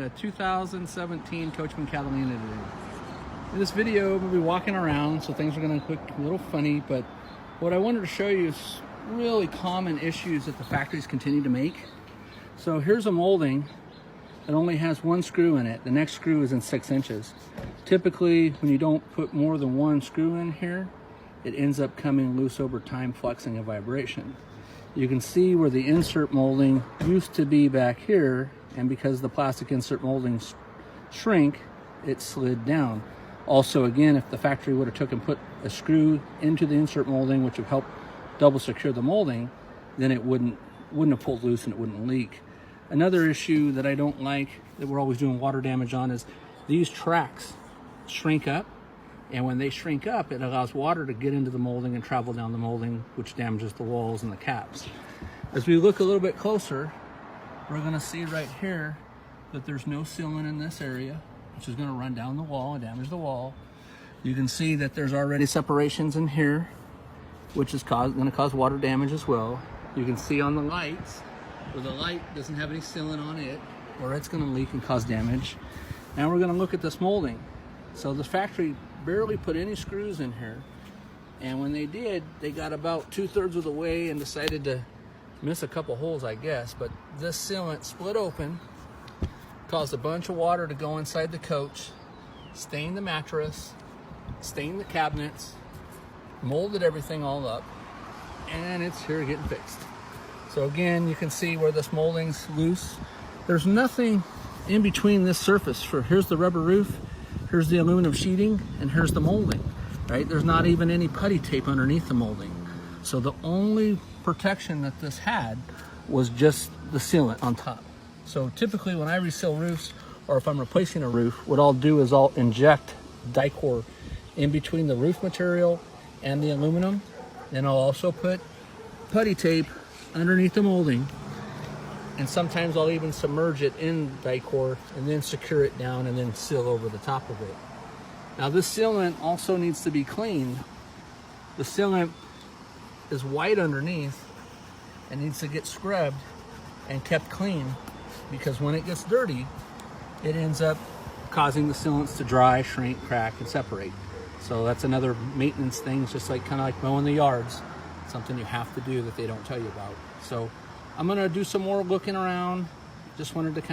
The 2017 Coachman Catalina today. In this video, we'll be walking around, so things are going to look a little funny, but what I wanted to show you is really common issues that the factories continue to make. So here's a molding that only has one screw in it. The next screw is in 6 inches. Typically, when you don't put more than one screw in here, it ends up coming loose over time, flexing and vibration. You can see where the insert molding used to be back here, and because the plastic insert moldings shrink, it slid down. Also, again, if the factory would have took and put a screw into the insert molding, which would help double secure the molding, then it wouldn't have pulled loose and it wouldn't leak. Another issue that I don't like, that we're always doing water damage on, is these tracks shrink up, and when they shrink up, it allows water to get into the molding and travel down the molding, which damages the walls and the caps. As we look a little bit closer, we're going to see right here that there's no sealant in this area, which is going to run down the wall and damage the wall. You can see that there's already separations in here, which is going to cause water damage as well. You can see on the lights where the light doesn't have any sealant on it, or it's going to leak and cause damage. Now we're going to look at this molding. So the factory barely put any screws in here, and when they did, they got about 2/3 of the way and decided to miss a couple holes, I guess. But this sealant split open, caused a bunch of water to go inside the coach, stained the mattress, stained the cabinets, molded everything all up, and it's here getting fixed. So again, you can see where this molding's loose. There's nothing in between this surface. Here's the rubber roof, here's the aluminum sheeting, and here's the molding, right? There's not even any putty tape underneath the molding. So the only protection that this had was just the sealant on top. So typically when I reseal roofs, or if I'm replacing a roof, what I'll do is I'll inject Dicor in between the roof material and the aluminum. Then I'll also put putty tape underneath the molding, and sometimes I'll even submerge it in Dicor and then secure it down and then seal over the top of it. Now this sealant also needs to be cleaned. The sealant is white underneath and needs to get scrubbed and kept clean, because when it gets dirty, it ends up causing the sealants to dry, shrink, crack, and separate. So that's another maintenance thing, just like kind of like mowing the yards, something you have to do that they don't tell you about. So I'm gonna do some more looking around. Just wanted to kind of